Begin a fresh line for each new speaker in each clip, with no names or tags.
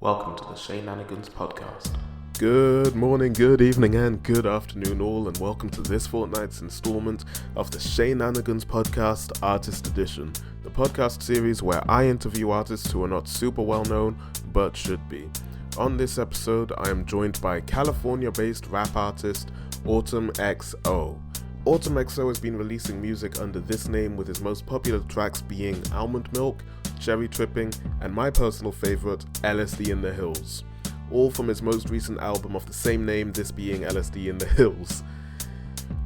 Welcome to the Sheenanigans Podcast.
Good morning, good evening, and good afternoon all, and welcome to this fortnight's installment of the Sheenanigans Podcast Artist Edition, the podcast series where I interview artists who are not super well known, but should be. On this episode, I am joined by California-based rap artist Autumn XO. Autumn XO has been releasing music under this name, with his most popular tracks being Almond Milk, Cherry Tripping, and my personal favourite, LSD in the Hills. All from his most recent album of the same name, this being LSD in the Hills.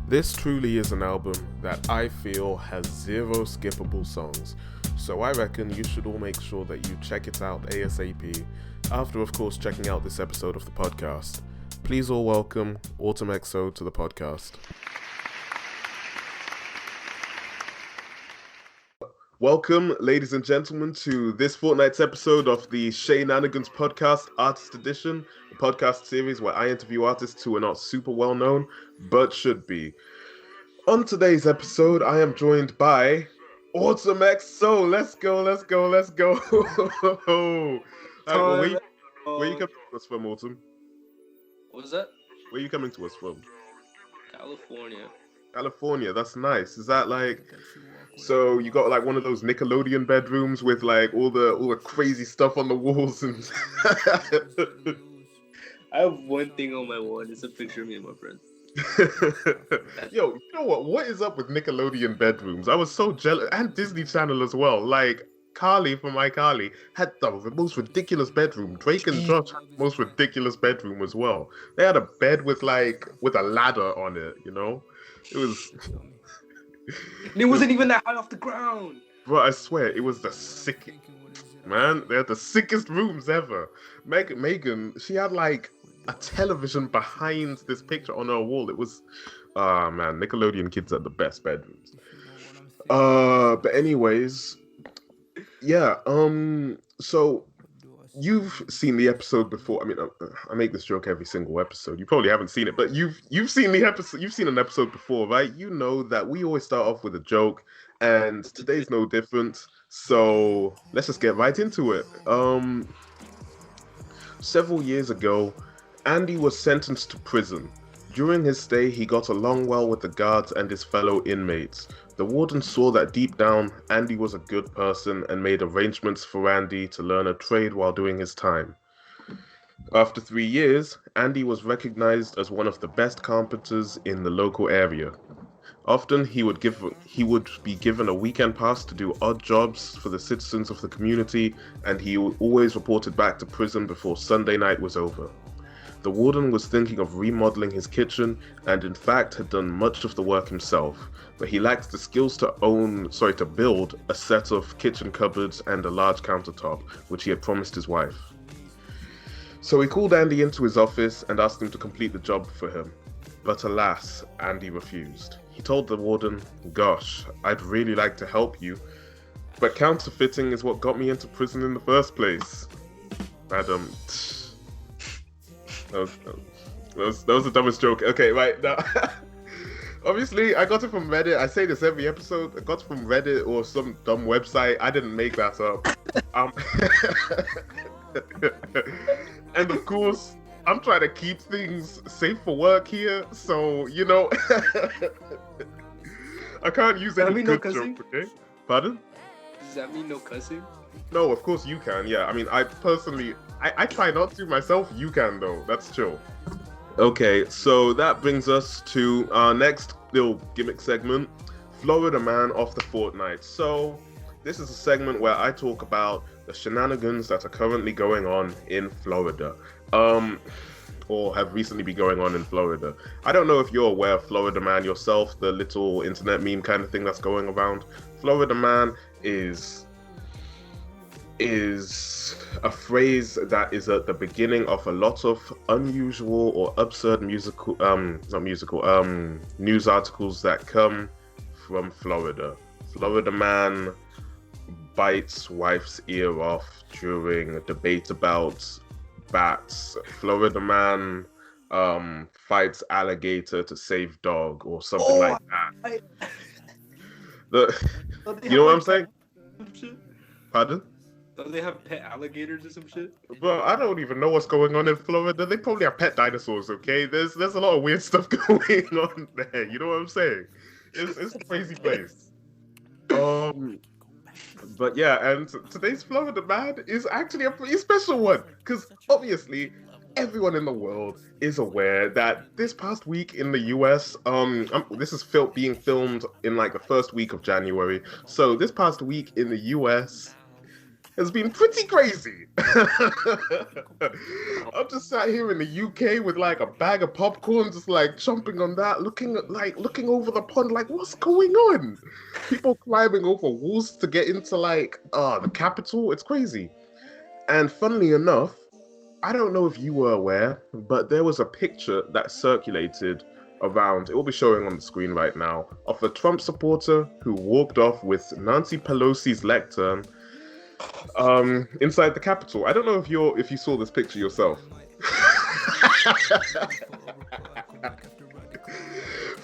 This truly is an album that I feel has zero skippable songs, so I reckon you should all make sure that you check it out ASAP, after of course checking out this episode of the podcast. Please all welcome Autumn XO to the podcast. Welcome, ladies and gentlemen, to this fortnight's episode of the Sheenanigans Podcast Artist Edition, a podcast series where I interview artists who are not super well known, but should be. On today's episode, I am joined by Autumn XO. Let's go. Where you coming to us from, Autumn?
What was that?
Where are you coming to us from?
California,
that's nice. Is that like... So you got like one of those Nickelodeon bedrooms with like all the crazy stuff on the walls and
I have one thing on my wall, and it's a picture of me and my friend.
Yo, you know what? What is up with Nickelodeon bedrooms? I was so jealous, and Disney Channel as well. Like Carly from iCarly had the most ridiculous bedroom. Drake and Josh had the most ridiculous bedroom as well. They had a bed with a ladder on it. You know, it was.
And it wasn't even that high off the ground.
Bro, I swear, it was the sickest. Man, they had the sickest rooms ever. Megan, she had like a television behind this picture on her wall. It was, man, Nickelodeon kids had the best bedrooms. But anyways, yeah, so you've seen the episode before. I mean, I make this joke every single episode. You probably haven't seen it, but you've seen the episode. You've seen an episode before, right? You know that we always start off with a joke, and today's no different. So let's just get right into it. Several years ago, Andy was sentenced to prison. During his stay, he got along well with the guards and his fellow inmates. The warden saw that deep down, Andy was a good person and made arrangements for Andy to learn a trade while doing his time. After 3 years, Andy was recognized as one of the best carpenters in the local area. Often, he would be given a weekend pass to do odd jobs for the citizens of the community, and he always reported back to prison before Sunday night was over. The warden was thinking of remodeling his kitchen and in fact had done much of the work himself, but he lacked the skills to build a set of kitchen cupboards and a large countertop, which he had promised his wife. So he called Andy into his office and asked him to complete the job for him. But alas, Andy refused. He told the warden, "Gosh, I'd really like to help you, but counterfeiting is what got me into prison in the first place." Madam... That was the dumbest joke. Okay, right now. Obviously, I got it from Reddit. I say this every episode. I got it from Reddit or some dumb website. I didn't make that up. And of course, I'm trying to keep things safe for work here. So, you know, I can't use any good joke, okay? Pardon?
Does that mean no cussing?
No, of course you can, yeah. I mean, I personally, I try not to myself. You can, though. That's chill. Okay, so that brings us to our next little gimmick segment, Florida Man of the Fortnight. So, this is a segment where I talk about the shenanigans that are currently going on in Florida. Or have recently been going on in Florida. I don't know if you're aware of Florida Man yourself, the little internet meme kind of thing that's going around. Florida Man is a phrase that is at the beginning of a lot of unusual or absurd news articles that come from Florida. Florida man bites wife's ear off during a debate about bats. Florida man fights alligator to save dog or something like that. You know what I'm saying? Pardon?
Don't they have pet alligators or some shit?
Bro, I don't even know what's going on in Florida. They probably have pet dinosaurs, okay? There's a lot of weird stuff going on there. You know what I'm saying? It's a crazy place. But yeah, and today's Florida man is actually a pretty special one, because obviously everyone in the world is aware that this past week in the US, this is being filmed in like the first week of January. So this past week in the US has been pretty crazy. I'm just sat here in the UK with like a bag of popcorn, just like chomping on that, looking over the pond, like what's going on? People climbing over walls to get into like the capital. It's crazy. And funnily enough, I don't know if you were aware, but there was a picture that circulated around, it will be showing on the screen right now, of a Trump supporter who walked off with Nancy Pelosi's lectern inside the Capitol. I don't know if you saw this picture yourself.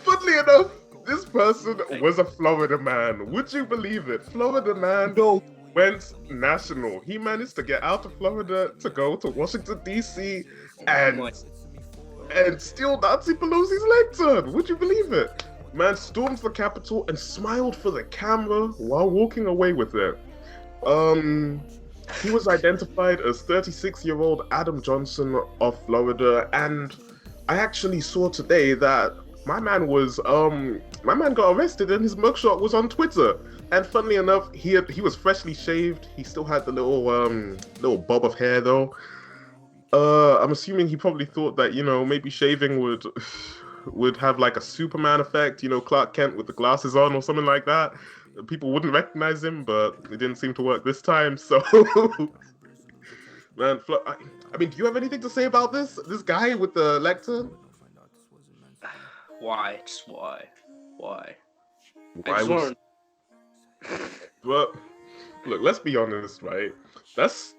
Funnily enough, this person was a Florida man. Would you believe it? Florida man went national. He managed to get out of Florida to go to Washington, D.C. and steal Nancy Pelosi's lectern. Would you believe it? Man stormed the Capitol and smiled for the camera while walking away with it. He was identified as 36-year-old Adam Johnson of Florida, and I actually saw today that my man got arrested and his mugshot was on Twitter. And funnily enough, he was freshly shaved. He still had the little bob of hair though. I'm assuming he probably thought that, maybe shaving would have like a Superman effect, Clark Kent with the glasses on or something like that. People wouldn't recognize him, but it didn't seem to work this time. So, man, I mean, do you have anything to say about this guy with the lectern?
Why? Just why? Why?
But look, let's be honest, right? That's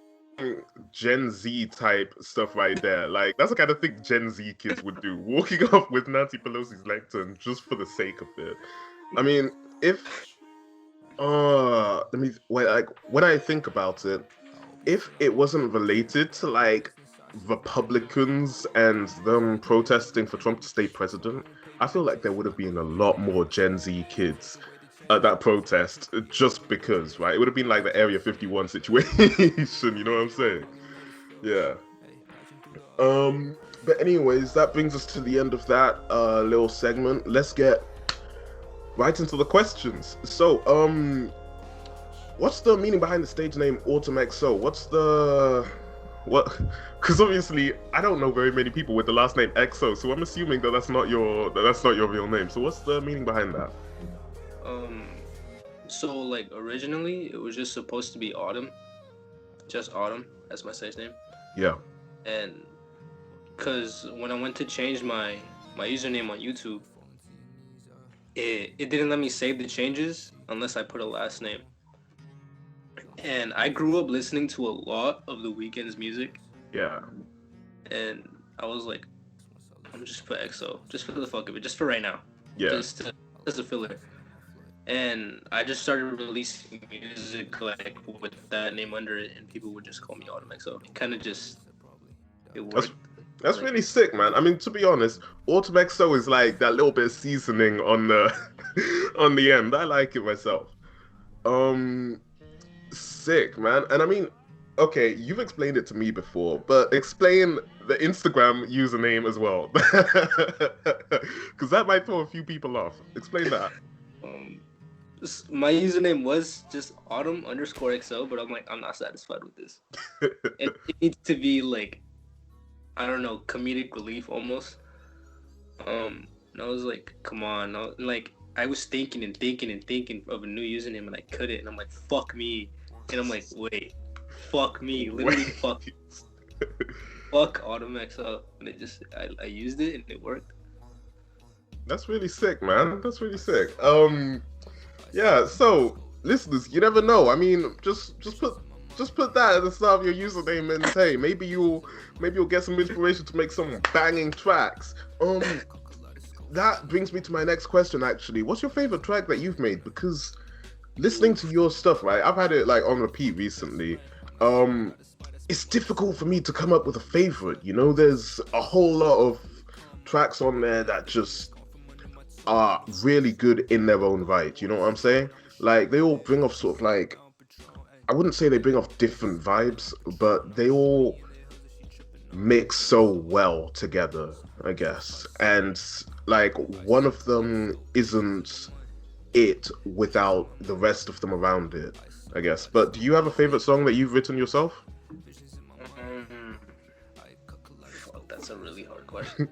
Gen Z type stuff right there. Like, that's the kind of thing Gen Z kids would do, walking off with Nancy Pelosi's lectern just for the sake of it. I mean, when I think about it, if it wasn't related to like Republicans and them protesting for Trump to stay president, I feel like there would have been a lot more Gen Z kids at that protest just because, right? It would have been like the Area 51 situation, you know what I'm saying? Yeah. But anyways, that brings us to the end of that little segment. Let's get right into the questions. So, what's the meaning behind the stage name Autumn XO? Because obviously I don't know very many people with the last name XO, so I'm assuming that's not your real name. So what's the meaning behind that?
So like originally it was just supposed to be Autumn, just Autumn as my stage name.
Yeah.
And because when I went to change my username on YouTube, it didn't let me save the changes unless I put a last name. And I grew up listening to a lot of The Weeknd's music.
Yeah.
And I was like, I'm just put XO, just for the fuck of it, just for right now.
Yeah.
Just as a filler. And I just started releasing music like with that name under it, and people would just call me Autumn XO. It kind of just, it worked.
That's really sick, man. I mean, to be honest, Autumn XO is like that little bit of seasoning on the on the end. I like it myself. Sick, man. And I mean, okay, you've explained it to me before, but explain the Instagram username as well, because that might throw a few people off. Explain that.
My username was just Autumn_XO, but I'm like, I'm not satisfied with this. It needs to be like, I don't know, comedic relief almost. And I was like, come on. I was thinking of a new username and I couldn't. And I'm like, fuck me. And I'm like, wait, fuck me. Literally, fuck. Fuck AutumnXO. And I used it and it worked.
That's really sick, man. That's really sick. Yeah, so listeners, you never know. I mean, just put that at the start of your username and hey, maybe you'll get some inspiration to make some banging tracks. That brings me to my next question actually. What's your favorite track that you've made? Because listening to your stuff, right? I've had it like on repeat recently. it's difficult for me to come up with a favorite. You know, there's a whole lot of tracks on there that just are really good in their own right. You know what I'm saying? Like they all bring off sort of like, I wouldn't say they bring off different vibes, but they all mix so well together, I guess. And like one of them isn't it without the rest of them around it, I guess. But do you have a favorite song that you've written yourself?
Fuck, that's a really hard question.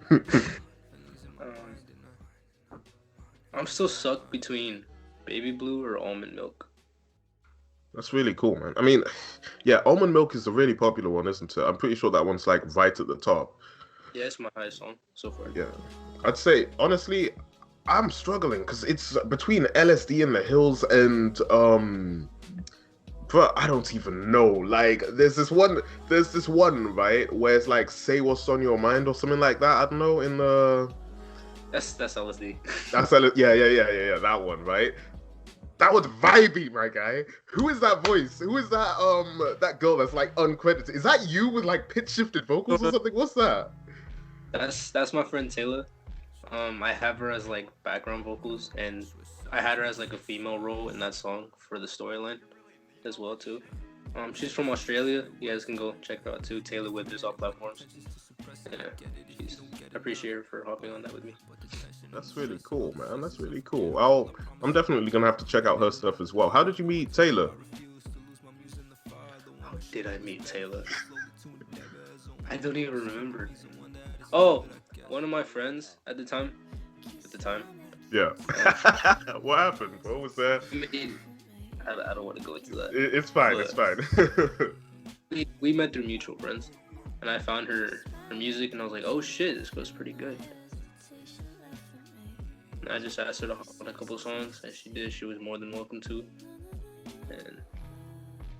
I'm still stuck between Baby Blue or Almond Milk.
That's really cool, man. I mean, yeah, Almond Milk is a really popular one, isn't it? I'm pretty sure that one's like right at the top.
Yeah, it's my highest song so far.
Yeah. I'd say, honestly, I'm struggling because it's between LSD in the Hills and, but I don't even know. Like, there's this one, right, where it's like, say what's on your mind or something like that. I don't know, in the...
That's LSD.
That's LSD. Yeah, that one, right? That was vibey, my guy. Who is that voice? Who is that that girl that's like uncredited? Is that you with like pitch shifted vocals or something? What's that?
That's my friend Taylor. I have her as like background vocals, and I had her as like a female role in that song for the storyline as well too. She's from Australia. You guys can go check her out too. Taylor Withers, all platforms. Yeah, I appreciate her for hopping on that with me.
That's really cool, man. That's really cool. I'm definitely gonna have to check out her stuff as well. How did you meet Taylor?
How did I meet Taylor? I don't even remember. Oh, one of my friends at the time.
Yeah. What happened? What was that?
I don't want to go into that.
It's fine.
But
It's fine.
we met through mutual friends, and I found her music, and I was like, oh shit, this goes pretty good. And I just asked her to hop on a couple songs, and she did. She was more than welcome to. And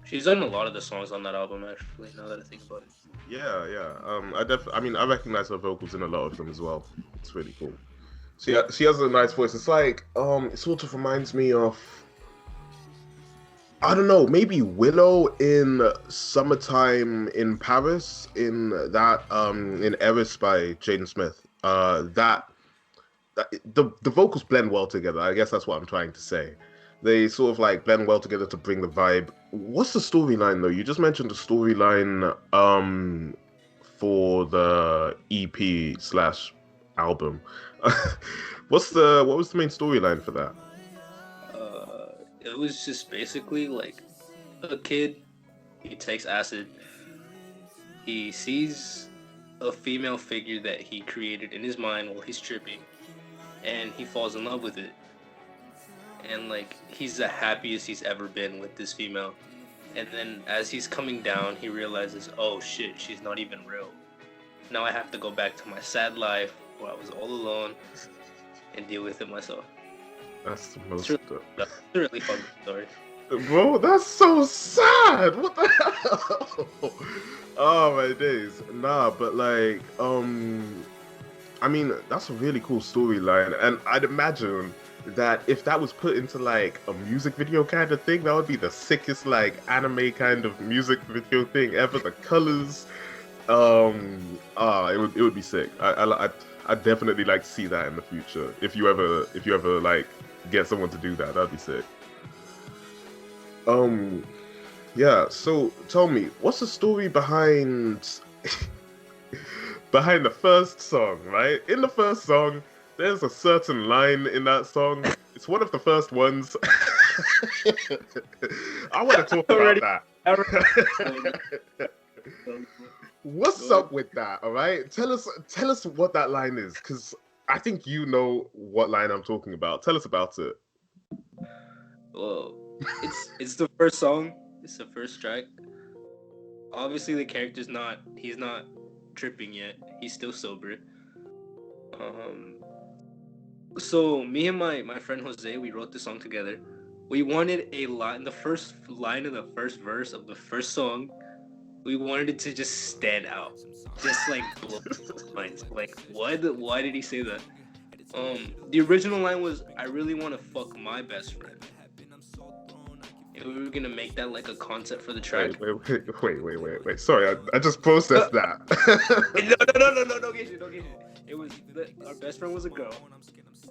she's done a lot of the songs on that album, actually, now that I think about it.
Yeah. I recognize her vocals in a lot of them as well. It's really cool. She has a nice voice. It's like, it sort of reminds me of, I don't know, maybe Willow in Summertime in Paris, in that, in Eris by Jaden Smith. The vocals blend well together. I guess that's what I'm trying to say. They sort of like blend well together to bring the vibe. What's the storyline though? You just mentioned the storyline for the EP/album. What was the main storyline for that?
It was just basically like a kid. He takes acid. He sees a female figure that he created in his mind while he's tripping, and he falls in love with it. And like he's the happiest he's ever been with this female. And then as he's coming down, he realizes, oh shit, she's not even real. Now I have to go back to my sad life where I was all alone and deal with it myself.
That's the most...
It's a really fun story.
Bro, that's so sad! What the hell? Oh, my days. Nah, but like, I mean, that's a really cool storyline. And I'd imagine that if that was put into like a music video kind of thing, that would be the sickest like anime kind of music video thing ever. The colors, it would be sick. I'd definitely like to see that in the future. If you ever like get someone to do that, that'd be sick. Yeah. So tell me, what's the story behind the first song? Right, in the first song, there's a certain line in that song. It's one of the first ones. I want to talk about that. What's up with that? All right, tell us what that line is, because I think you know what line I'm talking about. Tell us about it.
Well, it's the first song. It's the first track. Obviously, the character's he's not tripping yet. He's still sober. So me and my friend Jose, we wrote the song together. We wanted a line, the first line of the first verse of the first song. We wanted it to just stand out, just like blow minds. Like what? Why did he say that? The original line was, "I really want to fuck my best friend." and we were gonna make that like a concept for the track.
Wait. Sorry, I just processed that.
No, don't get you. It was our best friend was a girl.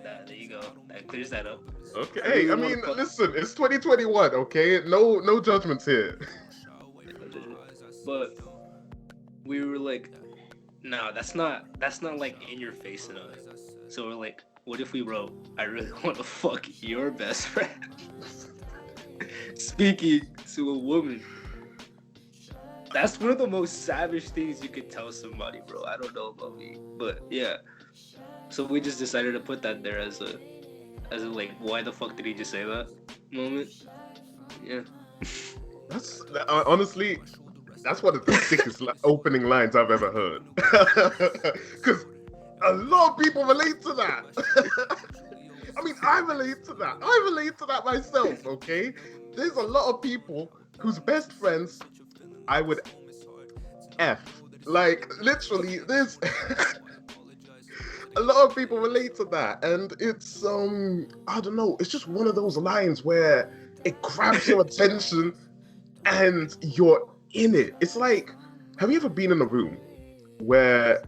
There you go. That clears that up.
Okay. Hey, I mean, listen, it's 2021. Okay, no judgments here.
But we were like, no, that's not like in your face enough. So we're like, what if we wrote, I really want to fuck your best friend? Speaking to a woman. That's one of the most savage things you could tell somebody, bro. I don't know about me, but yeah. So we just decided to put that there as a like, why the fuck did he just say that moment? Yeah.
That's honestly, that's one of the sickest opening lines I've ever heard. Because a lot of people relate to that. I mean, I relate to that. I relate to that myself, okay? There's a lot of people whose best friends I would F. Like, literally, there's a lot of people relate to that. And it's, I don't know, it's just one of those lines where it grabs your attention and you're in it. It's like, have you ever been in a room where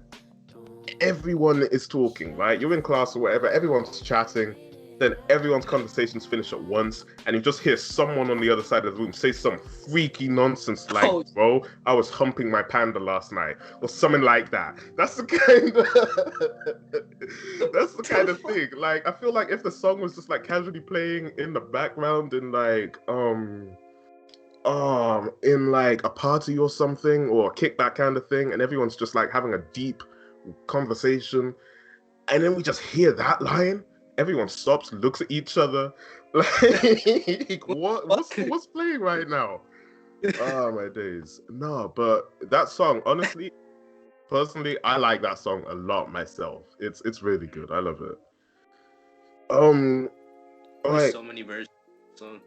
everyone is talking, right? You're in class or whatever, everyone's chatting, then everyone's conversations finish at once, and you just hear someone on the other side of the room say some freaky nonsense like, bro, I was humping my panda last night, or something like that. That's the kind of thing. Like, I feel like if the song was just like casually playing in the background in like in like a party or something, or a kickback kind of thing, and everyone's just like having a deep conversation, and then we just hear that line, everyone stops, looks at each other, like, what's playing right now? Oh my days. No, but that song, honestly, personally, I like that song a lot myself. It's really good. I love it.
There's
like,
so many versions. So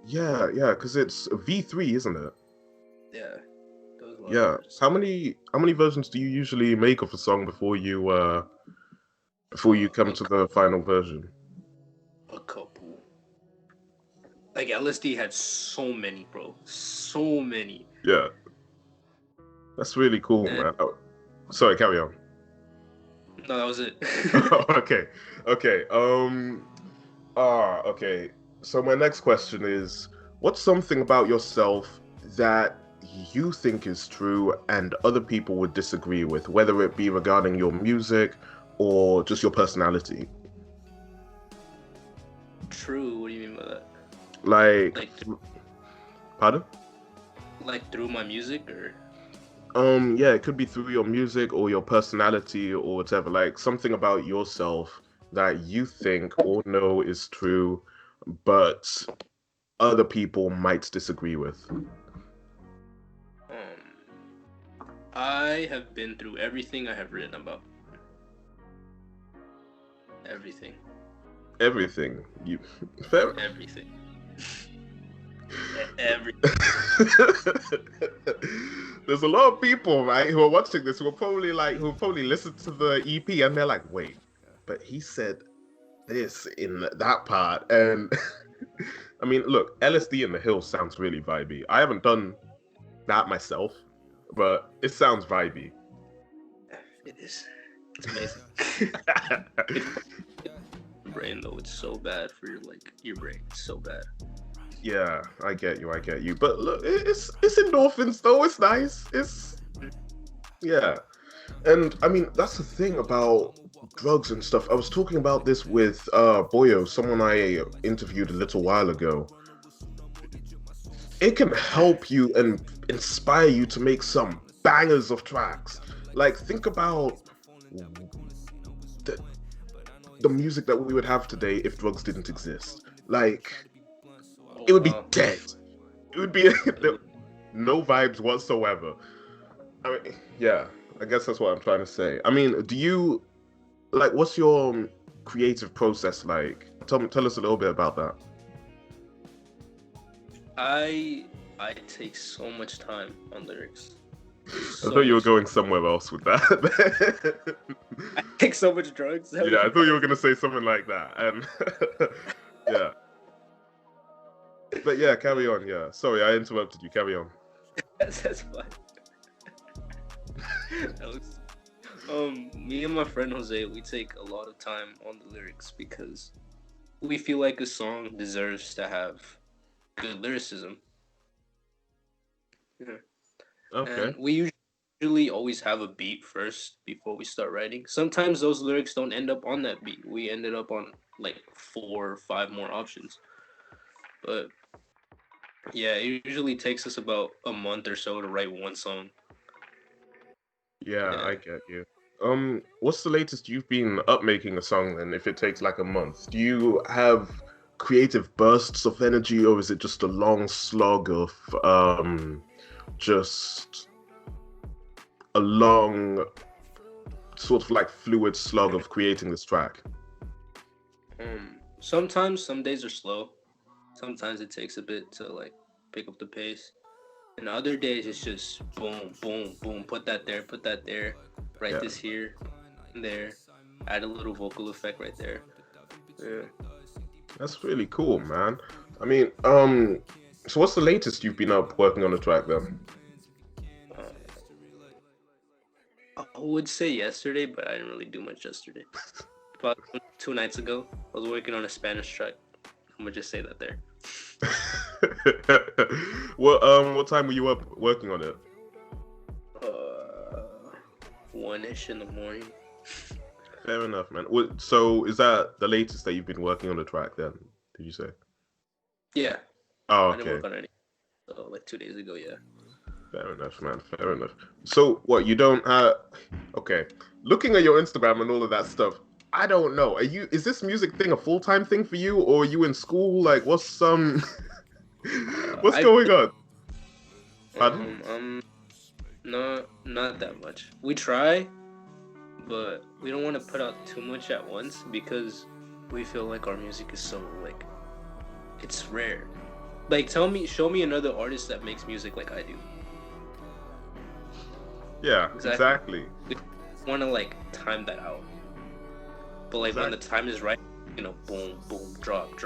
yeah, because it's V3, isn't it?
yeah.
Yeah. How many versions do you usually make of a song before you come to the final version?
A couple. Like LSD had so many, bro. So many.
Yeah. That's really cool, man. Oh, sorry, carry on.
No, that was it.
Okay. Okay. So my next question is, what's something about yourself that you think is true and other people would disagree with, whether it be regarding your music or just your personality?
True? What do you mean by that?
Like pardon?
Like through my music, or?
Yeah, it could be through your music or your personality or whatever. Like something about yourself that you think or know is true, but other people might disagree with.
I have been through everything I have written about. Everything.
Everything.
Everything. Everything.
There's a lot of people, right, who are watching this who probably listen to the EP and they're like, wait, but he said this in that part. And I mean, look, LSD in the Hills sounds really vibey. I haven't done that myself, but it sounds vibey.
It is. It's amazing. Brain though, it's so bad for your brain. It's so bad.
Yeah, I get you. But look, it's endorphins though. It's nice. Yeah. And I mean, that's the thing about drugs and stuff. I was talking about this with Boyo, someone I interviewed a little while ago. It can help you and inspire you to make some bangers of tracks. Like, think about the music that we would have today if drugs didn't exist. Like, it would be dead. It would be no vibes whatsoever. I mean, yeah, I guess that's what I'm trying to say. I mean, do you, like, what's your creative process like? Tell us a little bit about that.
I take so much time on lyrics.
I thought you were going somewhere else with that.
I take so much drugs.
Yeah, I thought you were going to say something like that. And yeah. But yeah, carry on. Yeah, sorry, I interrupted you. Carry on.
That's fine. That was, me and my friend Jose, we take a lot of time on the lyrics because we feel like a song deserves to have good lyricism. Yeah.
Okay.
And we usually always have a beat first before we start writing. Sometimes those lyrics don't end up on that beat. We ended up on like 4 or 5 more options. But yeah, it usually takes us about a month or so to write one song.
Yeah,
Yeah.
I get you. What's the latest you've been up making a song then, if it takes like a month? Do you have creative bursts of energy, or is it just a long slog of just a long sort of like fluid slog of creating this track?
Sometimes some days are slow. Sometimes it takes a bit to like pick up the pace. And other days it's just boom, boom, boom. Put that there. Write
Yeah,
this here, and there. Add a little vocal effect right there. Yeah.
that's really cool, man. I mean, so what's the latest you've been up working on the track then?
I would say yesterday, but I didn't really do much yesterday. About 2 nights ago, I was working on a Spanish track. I'm gonna just say that there.
What time were you up working on it?
1-ish in the morning.
Fair enough, man. So is that the latest that you've been working on the track then? Did you say?
Yeah.
Oh,
I didn't
okay.
work on any. So like 2 days ago, yeah.
Fair enough, man. Fair enough. So what, you don't okay. Looking at your Instagram and all of that stuff, I don't know. Is this music thing a full-time thing for you, or are you in school? Like what's what's going on? Pardon?
Not that much. We try, but we don't want to put out too much at once because we feel like our music is so like it's rare. Like show me another artist that makes music like I do.
Yeah, exactly.
We want to like time that out. But like when the time is right, boom, boom, drop.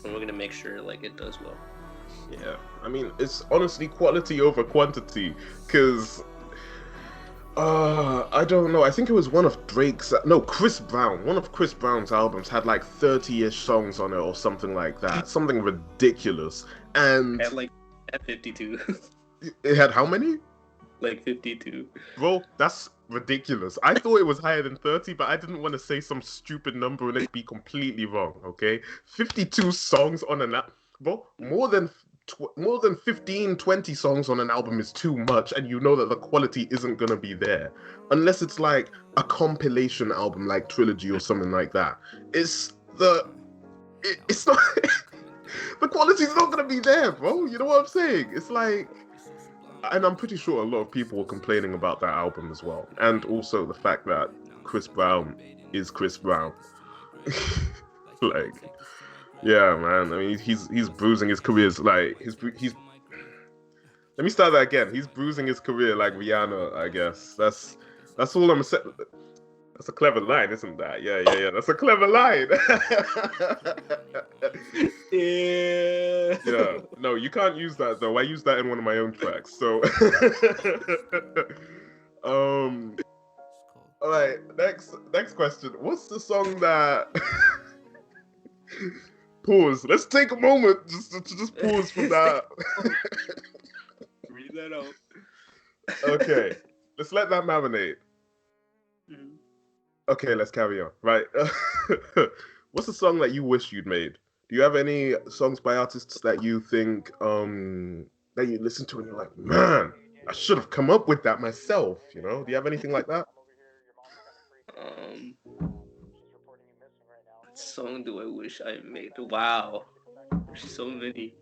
And we're gonna make sure like it does well.
Yeah, I mean, it's honestly quality over quantity, because, I don't know, I think it was Chris Brown, one of Chris Brown's albums had like 30-ish songs on it or something like that, something ridiculous, and...
At 52.
It had how many?
Like 52.
Bro, that's ridiculous. I thought it was higher than 30, but I didn't want to say some stupid number and it be completely wrong, okay? 52 songs on an album. Bro, more than 15, 20 songs on an album is too much, and you know that the quality isn't going to be there. Unless it's like a compilation album like Trilogy or something like that. It's not... the quality's not going to be there, bro. You know what I'm saying? It's like... And I'm pretty sure a lot of people were complaining about that album as well. And also the fact that Chris Brown is Chris Brown. Like, yeah, man. I mean, he's bruising his career. Like, he's. Let me start that again. He's bruising his career like Rihanna, I guess. That's all I'm saying. That's a clever line, isn't that? Yeah. That's a clever line. Yeah. No, you can't use that though. I use that in one of my own tracks. So, all right. Next question. What's the song that? Pause. Let's take a moment just pause from that.
Read that out.
Okay. Let's let that marinate.
Mm-hmm.
Okay, let's carry on. Right. What's the song that you wish you'd made? Do you have any songs by artists that you think that you listen to and you're like, man, I should have come up with that myself, you know? Do you have anything like that?
What song do I wish I made? Wow. There's so many.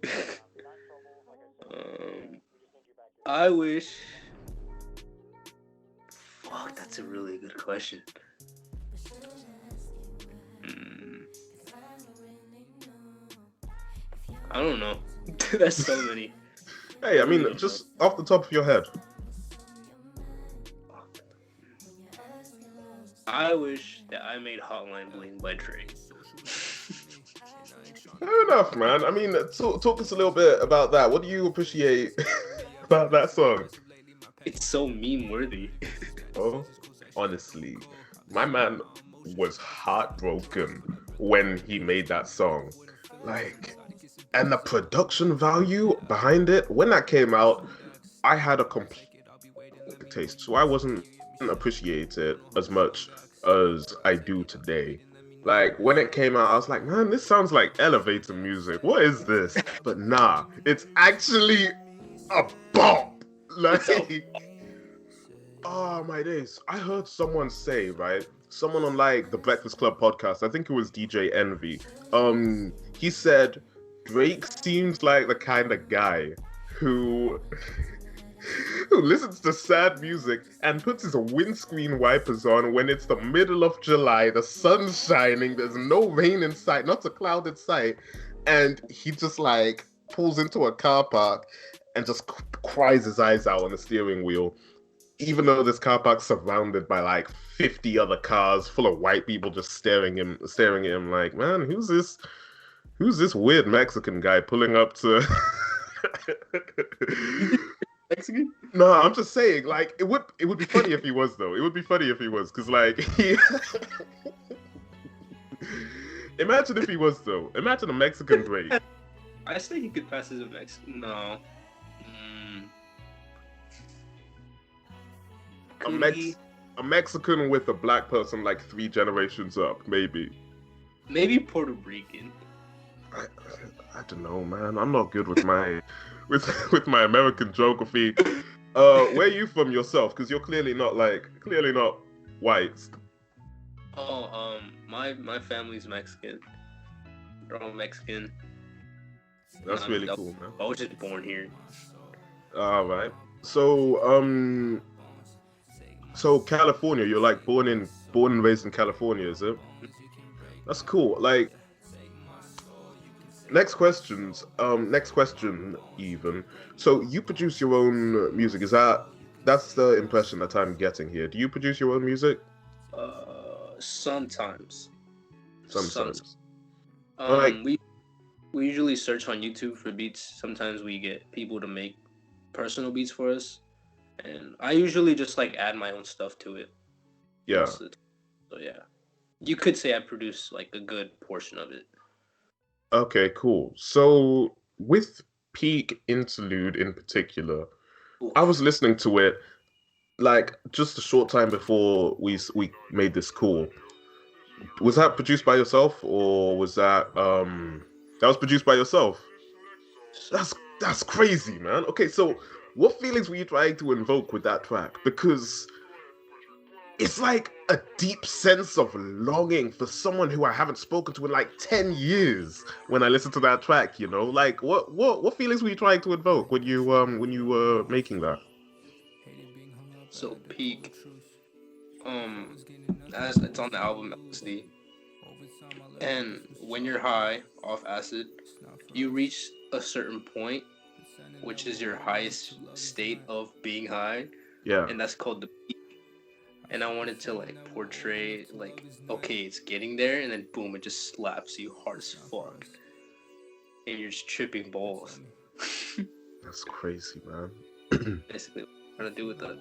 I wish... Fuck, that's a really good question. I don't know. That's so many.
Hey, I mean, just off the top of your head.
I wish that I made Hotline Bling by Drake.
Fair enough, man. I mean, talk us a little bit about that. What do you appreciate about that song?
It's so meme worthy.
Oh, honestly, my man was heartbroken when he made that song. Like, and the production value behind it, when that came out, I had a complete taste. So I wasn't appreciate it as much as I do today. Like, when it came out, I was like, man, this sounds like elevator music. What is this? But nah, it's actually a bop. Like, oh my days. I heard someone say, right? Someone on like the Breakfast Club podcast, I think it was DJ Envy. He said Drake seems like the kind of guy who listens to sad music and puts his windscreen wipers on when it's the middle of July, the sun's shining, there's no rain in sight, not a cloud in sight, and he just like pulls into a car park and just cries his eyes out on the steering wheel, even though this car park's surrounded by like 50 other cars full of white people just staring at him like, man, who's this weird Mexican guy pulling up to
Mexican?
No, I'm just saying, like, it would be funny if he was, though. It would be funny if he was, because, like, imagine if he was, though. Imagine a Mexican Drake.
I say he could pass as a Mexican. No.
A Mexican with a black person, like, 3 generations up, maybe.
Maybe Puerto Rican.
I don't know, man. I'm not good with my with my American geography. Where are you from yourself? Because you're clearly not white.
Oh, my family's Mexican. They're all Mexican.
That's really cool, man.
I was just born here.
All right. So so California, you're like born and raised in California, is it? That's cool. Like, next question even. So you produce your own music, that's the impression that I'm getting here. Do you produce your own music?
Sometimes.
Like,
we usually search on YouTube for beats. Sometimes we get people to make personal beats for us, and I usually just like add my own stuff to it.
Yeah.
So yeah, you could say I produce like a good portion of it.
Okay, cool. So with Peak Interlude in particular, I was listening to it like just a short time before we made this call. Was that produced by yourself, or was that was produced by yourself? That's crazy, man. Okay, so what feelings were you trying to invoke with that track? Because it's like a deep sense of longing for someone who I haven't spoken to in like 10 years when I listen to that track, you know? Like, what feelings were you trying to invoke when you were making that?
So Peak, as it's on the album LSD, and when you're high off acid, you reach a certain point, which is your highest state of being high.
Yeah.
And that's called the peak. And I wanted to like portray like, okay, it's getting there, and then boom, it just slaps you hard as fuck, and you're just tripping balls.
That's crazy, man.
Basically, what I'm trying to do with that.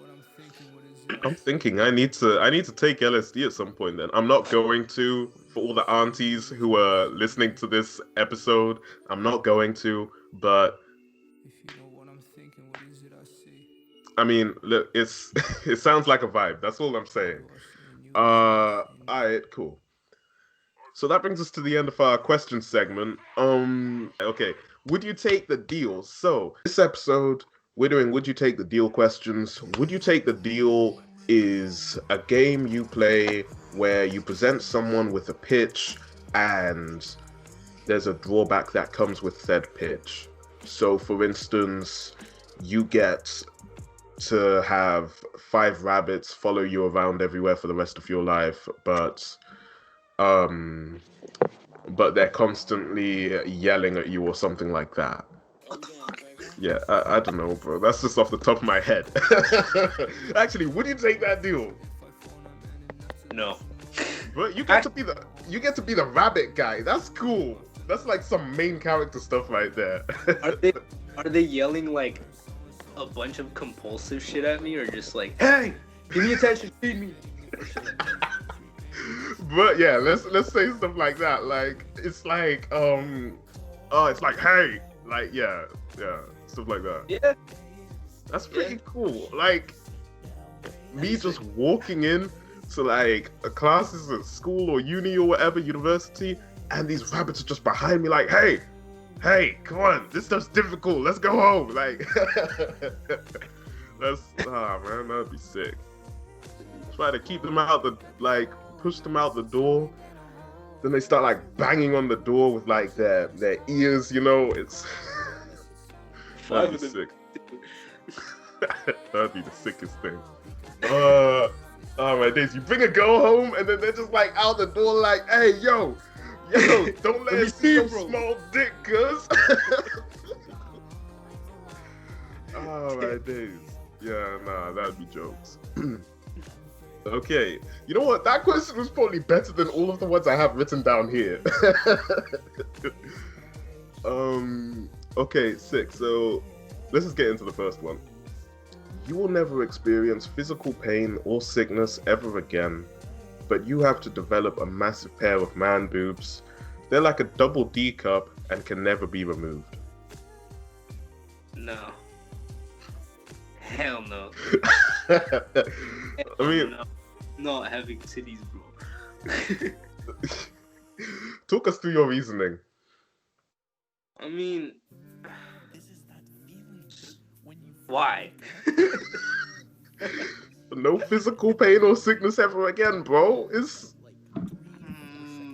I'm thinking I need to take LSD at some point. Then I'm not going to. For all the aunties who are listening to this episode, I'm not going to. But I mean, look, it sounds like a vibe. That's all I'm saying. Alright, cool. So that brings us to the end of our question segment. Okay, would you take the deal? So this episode, we're doing Would You Take the Deal questions. Would You Take the Deal is a game you play where you present someone with a pitch and there's a drawback that comes with said pitch. So for instance, you get to have 5 rabbits follow you around everywhere for the rest of your life, but they're constantly yelling at you or something like that.
What the fuck?
Yeah, I don't know, bro. That's just off the top of my head. Actually, would you take that deal?
No.
But you get to be the rabbit guy. That's cool. That's like some main character stuff right there.
Are they yelling like a bunch of compulsive shit at me, or just like, hey, give me attention, feed me?
But yeah, let's say stuff like that. Like it's like it's like hey, like yeah, stuff like that.
Yeah,
that's pretty cool. Like me just walking in to like a classes at school or uni or whatever, university, and these rabbits are just behind me like, hey, come on, this stuff's difficult, let's go home. Like man, that'd be sick. Try to keep them out push them out the door, then they start like banging on the door with like their ears, you know. It's that'd be sick. That'd be the sickest thing. Oh my days, you bring a girl home and then they're just like out the door like, hey, yo, don't let me see your small dick, cuz. Oh my days. Yeah, nah, that'd be jokes. Okay, you know what? That question was probably better than all of the ones I have written down here. Okay, sick. So let's just get into the first one. You will never experience physical pain or sickness ever again, but you have to develop a massive pair of man boobs. They're like a double D cup and can never be removed.
No. Hell no.
I mean,
no. Not having titties, bro.
Talk us through your reasoning.
I mean, why?
No physical pain or sickness ever again, bro. It's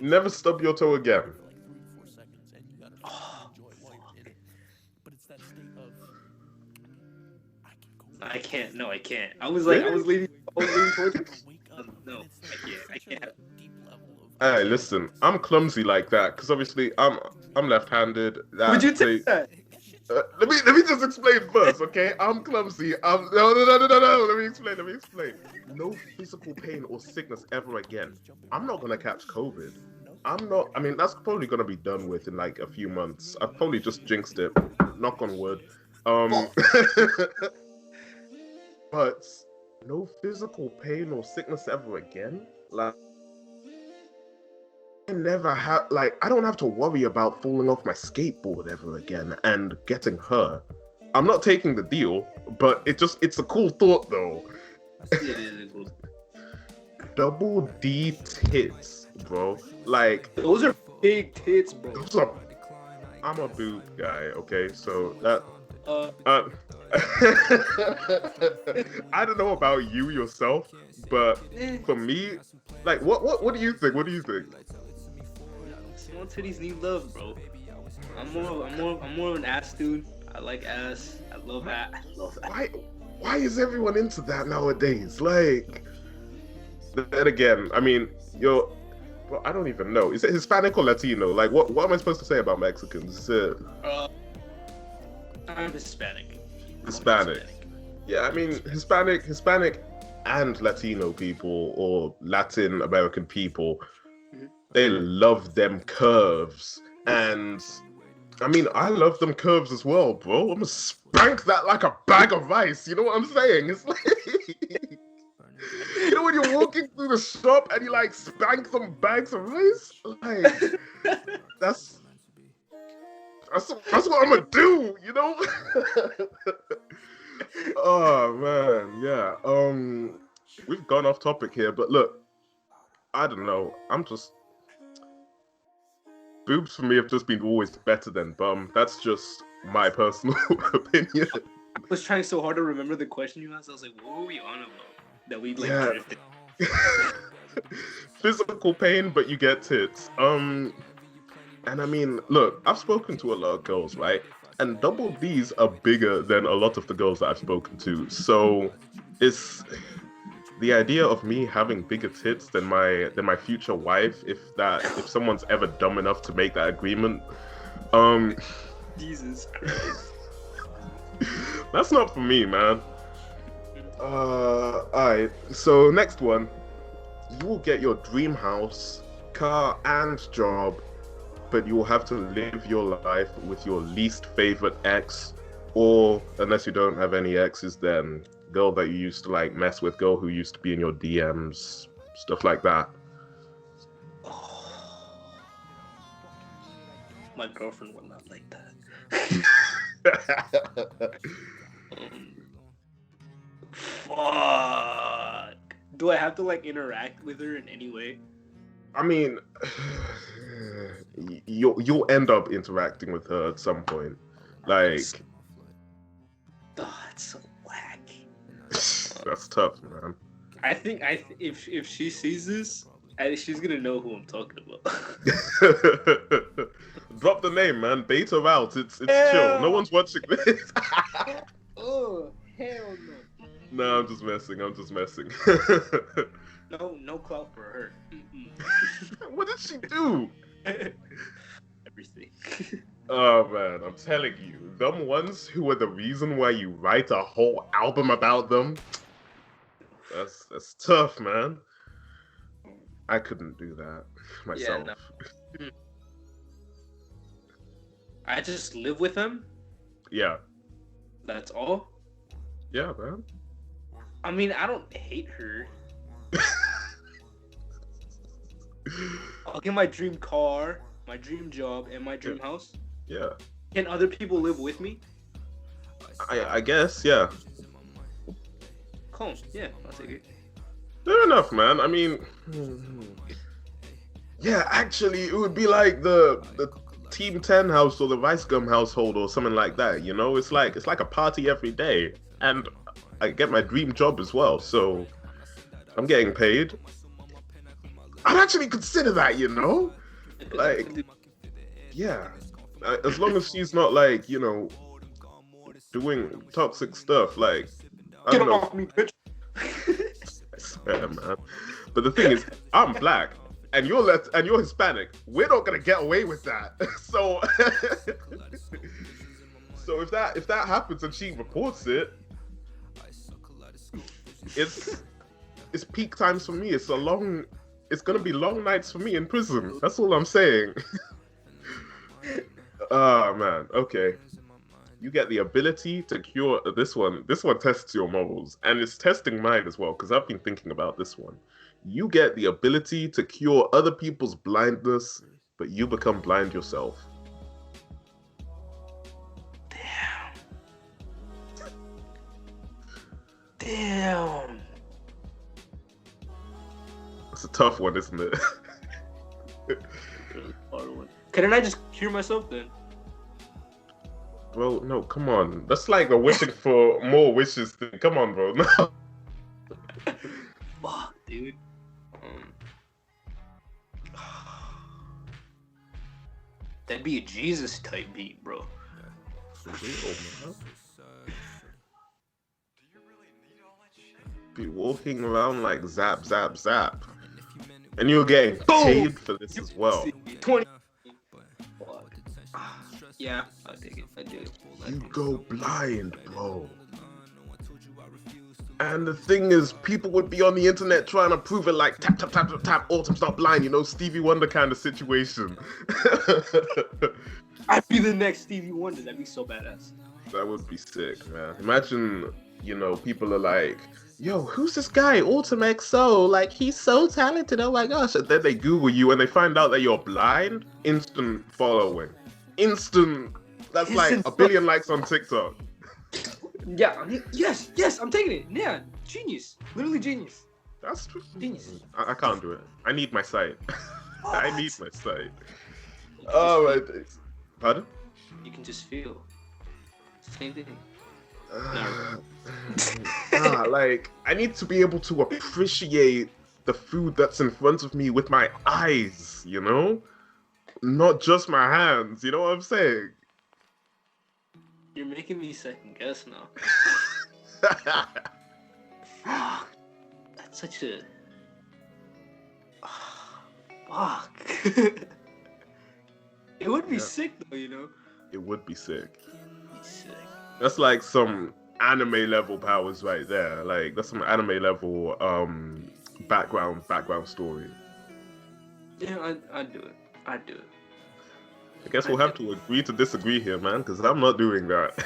never stub your toe again.
Oh, I can't. No, I can't. I was leaning towards it. No, I can't.
Hey, listen, I'm clumsy like that because obviously I'm left-handed.
Would you take that?
Let me just explain first, okay? I'm clumsy. No. Let me explain. No physical pain or sickness ever again. I'm not gonna catch COVID. I mean, that's probably gonna be done with in like a few months. I've probably just jinxed it. Knock on wood. But no physical pain or sickness ever again. Like, I don't have to worry about falling off my skateboard ever again and getting hurt. I'm not taking the deal, but it's a cool thought though.
It is a cool.
Double D tits, bro. Like
those are big tits, bro.
I'm a boob guy, okay? So that I don't know about you yourself, but for me, like what do you think? What do you think?
Small titties need love, bro. I'm more of an ass dude. I like ass. I love ass.
Why is everyone into that nowadays? Like, then again, I mean, I don't even know. Is it Hispanic or Latino? Like, what am I supposed to say about Mexicans?
I'm Hispanic.
Hispanic. Yeah, I mean, Hispanic and Latino people or Latin American people, they love them curves. And I mean, I love them curves as well, bro. I'm gonna spank that like a bag of rice. You know what I'm saying? It's like, you know when you're walking through the shop and you like spank some bags of rice? Like, that's what I'm gonna do, you know? Oh man, yeah. We've gone off topic here, but look, I don't know. Boobs for me have just been always better than bum. That's just my personal opinion.
I was trying so hard to remember the question you asked. I was like, what were we on about? That we drifted.
Physical pain, but you get tits. And I mean, look, I've spoken to a lot of girls, right? And double D's are bigger than a lot of the girls that I've spoken to. So it's the idea of me having bigger tits than my future wife, if someone's ever dumb enough to make that agreement.
Jesus Christ.
That's not for me, man. Alright, so next one. You will get your dream house, car, and job, but you will have to live your life with your least favorite ex, or unless you don't have any exes, then girl that you used to like mess with, girl who used to be in your DMs, stuff like that.
My girlfriend would not like that. Fuck. Do I have to like interact with her in any way?
I mean, you'll end up interacting with her at some point. Like,
that's so whack.
that's tough, man.
I think if she sees this, she's gonna know who I'm talking about.
Drop the name, man. Bait her out. It's chill. No one's watching this.
Oh, hell no.
No, I'm just messing.
No clout for her.
What did she do?
Everything.
Oh man, I'm telling you, them ones who are the reason why you write a whole album about them. That's tough, man. I couldn't do that myself.
Yeah, no. I just live with them.
Yeah.
That's all.
Yeah, man.
I mean, I don't hate her. I'll get my dream car, my dream job, and my dream house.
Yeah.
Can other people live with me?
I guess, yeah.
Cool. Yeah, I'll take it.
Fair enough, man. I mean, yeah, actually, it would be like the Team 10 house or the Vice Gum household or something like that, you know? It's like a party every day. And I get my dream job as well, so I'm getting paid. I'd actually consider that, you know? Like, yeah. As long as she's not, like, you know, doing toxic stuff, like, I don't know.
Get off me, bitch.
I swear, man. But the thing is, I'm black, and you're Hispanic. We're not gonna get away with that. So, so if that happens and she reports it, it's peak times for me. It's gonna be long nights for me in prison. That's all I'm saying. Oh man, okay. You get the ability to cure this one. This one tests your morals, and it's testing mine as well, because I've been thinking about this one. You get the ability to cure other people's blindness, but you become blind yourself.
Damn.
It's a tough one, isn't it?
Couldn't I just cure myself then?
Bro, no, come on. That's like the wishing for more wishes thing. Come on, bro. No.
Fuck, dude. That'd be a Jesus type beat, bro.
Be walking around like zap, zap, zap. And you're getting paid for this as well.
20. Yeah, I dig it. I do it.
You go blind, bro. And the thing is, people would be on the internet trying to prove it like tap, tap, tap, tap, tap, Autumn's not blind, you know, Stevie Wonder kind of situation.
I'd be the next Stevie Wonder. That'd be so badass.
That would be sick, man. Imagine, you know, people are like, yo, who's this guy, Autumn XO? Like, he's so talented, oh my gosh. And then they Google you and they find out that you're blind. Instant following. Instant. That's like a billion likes on TikTok.
Yeah, I mean, yes, I'm taking it. Yeah, genius. Literally genius.
That's
genius.
I can't do it. I need my sight.
What?
I need my sight. Oh, my days. Pardon?
You can just feel. Same thing.
Like, I need to be able to appreciate the food that's in front of me with my eyes, you know? Not just my hands, you know what I'm saying?
You're making me second guess now. That's such a... Fuck. It would be sick though, you know?
It would be sick.
It'd be sick.
That's like some anime level powers right there. Like, that's some anime level background story.
Yeah, I'd do it. I'd do it.
I guess we'll have to agree to disagree here, man, because I'm not doing that.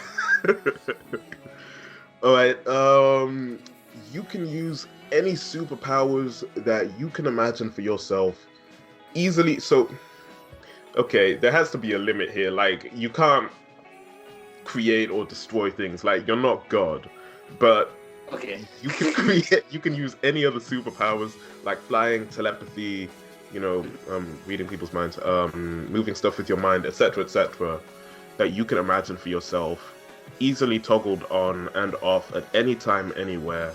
All right. You can use any superpowers that you can imagine for yourself easily. So, okay, there has to be a limit here. Like, you can't create or destroy things. Like, you're not God, but
Okay.
you can create. You can use any other superpowers, like flying, telepathy, reading people's minds, moving stuff with your mind, etc., that you can imagine for yourself, easily toggled on and off at any time, anywhere.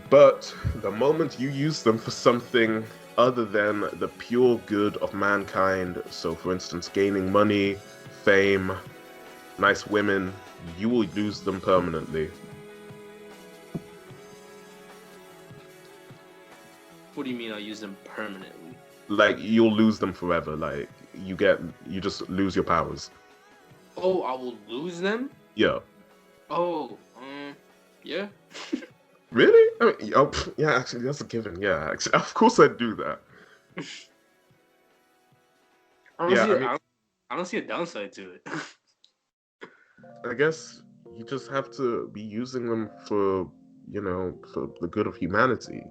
But the moment you use them for something other than the pure good of mankind, so for instance, gaining money, fame, nice women, you will lose them permanently.
What do you mean I'll use them permanently?
Like, you'll lose them forever. Like, you just lose your powers.
Oh, I will lose them?
Yeah.
Oh, yeah.
Really? I mean, yeah, actually, that's a given. Yeah, actually, of course I'd do that.
I don't see a downside to it.
I guess you just have to be using them for the good of humanity.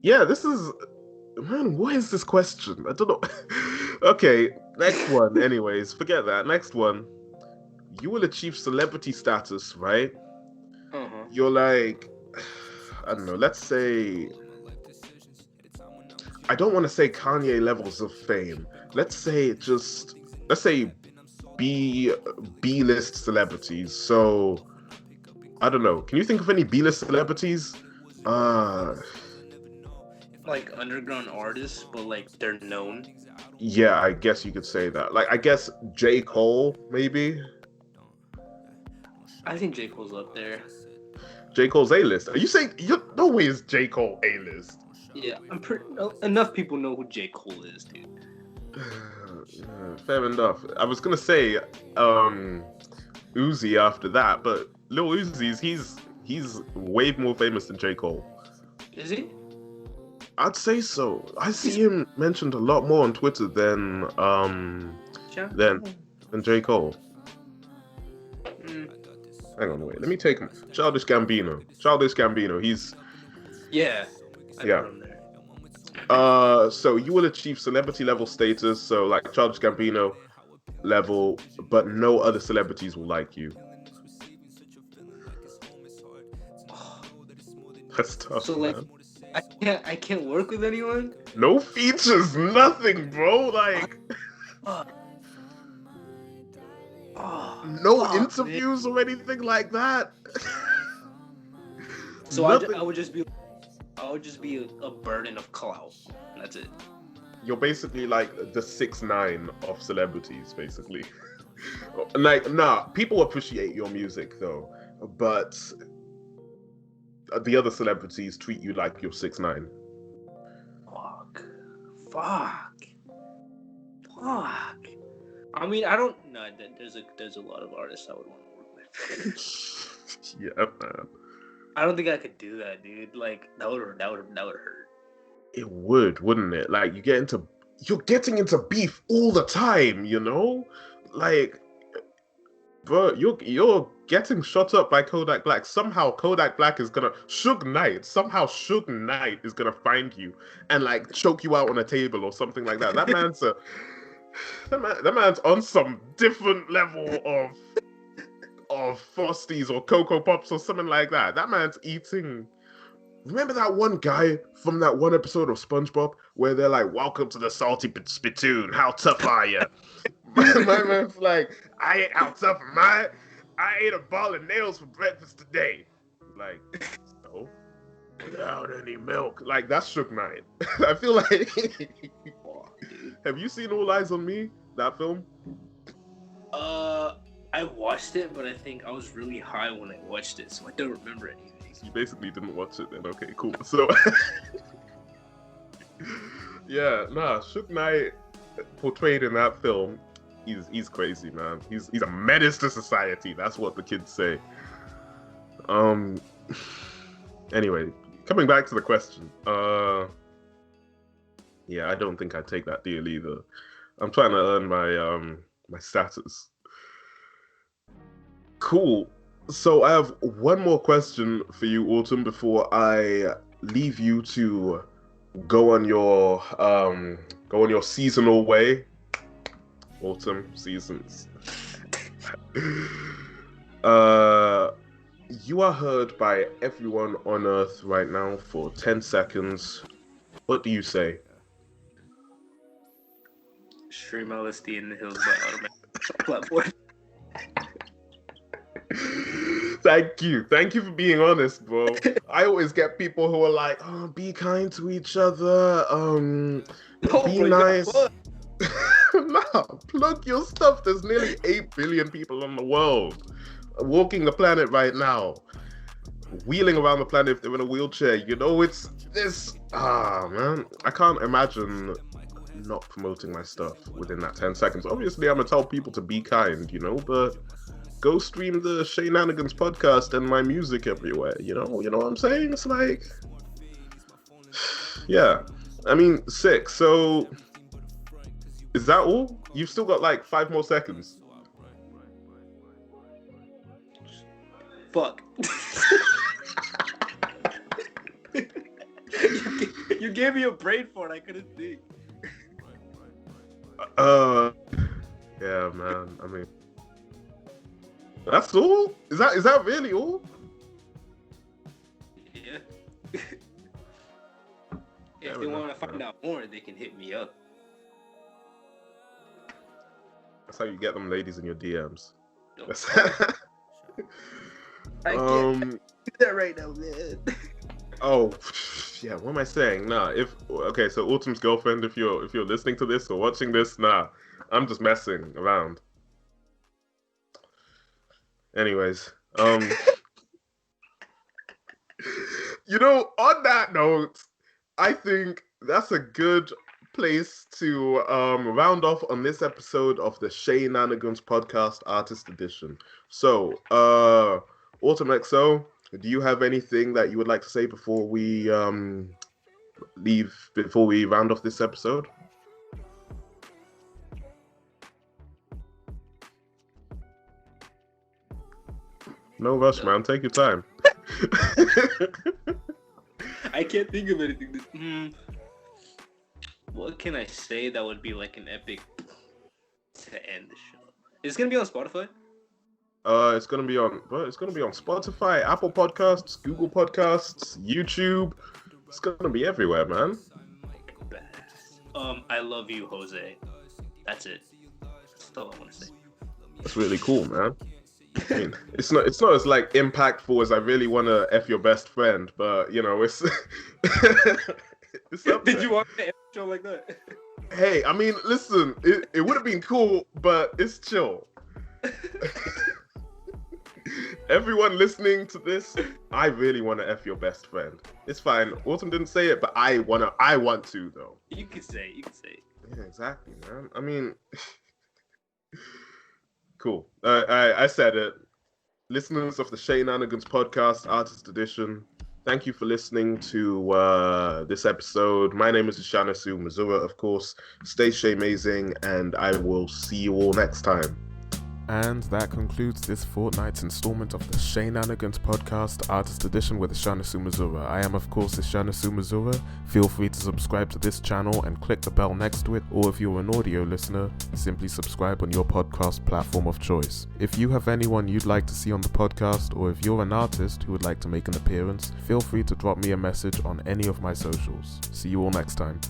Yeah, this is... Man, what is this question? I don't know. Okay, next one. Anyways, forget that. Next one. You will achieve celebrity status, right?
Uh-huh.
You're like... I don't know, let's say... I don't want to say Kanye levels of fame. Let's say B-list celebrities. So, I don't know. Can you think of any B-list celebrities?
Like underground artists, but like they're known.
Yeah, I guess you could say that. Like, I guess J. Cole, maybe?
I think J. Cole's up there.
J. Cole's A-list. Are you saying... No way is J. Cole A-list.
Yeah, enough people know who J. Cole is, dude.
Fair enough. I was gonna say Uzi after that, but Lil Uzi's he's way more famous than J. Cole.
Is he?
I'd say so. I see him mentioned a lot more on Twitter than J. Cole. Hang on, wait. Let me take him. Childish Gambino. He's...
Yeah. I put him there.
So you will achieve celebrity level status, so like Childish Gambino level, but no other celebrities will like you. That's tough.
So like,
man.
I can't work with anyone.
No features, nothing, bro. Like, no interviews or anything like that.
So I would just be a burden of clout. That's it.
You're basically like the 6ix9ine of celebrities, basically. Like, nah, people appreciate your music though, but the other celebrities treat you like you're 6ix9ine.
Fuck. I mean, I don't know. There's a lot of artists I would want to work with.
Yeah, man.
I don't think I could do that, dude. Like that would hurt.
It would, wouldn't it? Like you're getting into beef all the time, you know? Like, bro, you're getting shot up by Kodak Black. Somehow Kodak Black is gonna Suge Knight is gonna find you and like choke you out on a table or something like that. That man's on some different level of Frosties or Cocoa Pops or something like that. That man's eating... Remember that one guy from that one episode of SpongeBob where they're like, "Welcome to the salty spittoon. How tough are you?" my man's like, "I ain't how tough am I? I ate a ball of nails for breakfast today." Like, so without any milk. Like, that's Suge Knight. I feel like... Have you seen All Eyes on Me? That film?
I watched it, but I think I was really high when I watched it, so I don't remember anything.
You basically didn't watch it then. Okay, cool. So, yeah, Suge Knight portrayed in that film, he's crazy, man. He's a menace to society. That's what the kids say. Anyway, coming back to the question. Yeah, I don't think I'd take that deal either. I'm trying to earn my status. Cool. So I have one more question for you, Autumn, before I leave you to go on your seasonal way. Autumn seasons. You are heard by everyone on Earth right now for 10 seconds. What do you say?
Stream LSD in the Hills by automatic platform.
Thank you for being honest, bro. I always get people who are like, "Oh, be kind to each other. Be nice." Nah, plug your stuff. There's nearly 8 billion people on the world walking the planet right now, wheeling around the planet if they're in a wheelchair. You know, it's this. Man, I can't imagine not promoting my stuff within that 10 seconds. Obviously, I'm gonna tell people to be kind, you know, but go stream the Sheenanigans podcast and my music everywhere. You know what I'm saying? It's like, yeah. I mean, sick. So, is that all? You've still got like 5 more seconds.
Fuck. You gave me a brain fart. I couldn't think.
Yeah, man. I mean, that's all? Is that really all?
Yeah. If they want to find out more, they can hit me up.
That's how you get them ladies in your DMs.
I can't do that right now, man.
Oh, yeah. What am I saying? Nah. So Autumn's girlfriend, if you're listening to this or watching this, nah, I'm just messing around. Anyways, you know, on that note, I think that's a good place to round off on this episode of the Sheenanigans Podcast Artist Edition. So, Autumn XO, do you have anything that you would like to say before we round off this episode? No rush, man. Take your time.
I can't think of anything. What can I say that would be like an epic to end the show? Is it gonna be on Spotify?
It's gonna be on Spotify, Apple Podcasts, Google Podcasts, YouTube. It's gonna be everywhere, man.
Badass. I love you, Jose. That's it. That's all I want to say.
That's really cool, man. I mean, it's not as like impactful as I really want to F your best friend, but you know, it's. It's up there.
Did you want to F show like that?
Hey, I mean, listen, it would have been cool, but it's chill. Everyone listening to this, I really want to F your best friend. It's fine. Autumn didn't say it, but I want to though.
You can say it.
Yeah, exactly, man. I mean, cool. I said it. Listeners of the Sheenanigans Podcast Artist Edition, thank you for listening to this episode. My name is Ishanasu Missoura, of course. Stay Shay-mazing, and I will see you all next time.
And that concludes this fortnight's installment of the Sheenanigans Podcast Artist Edition with Ishanasu Missoura. I am, of course, Ishanasu Missoura. Feel free to subscribe to this channel and click the bell next to it, or if you're an audio listener, simply subscribe on your podcast platform of choice. If you have anyone you'd like to see on the podcast, or if you're an artist who would like to make an appearance, feel free to drop me a message on any of my socials. See you all next time.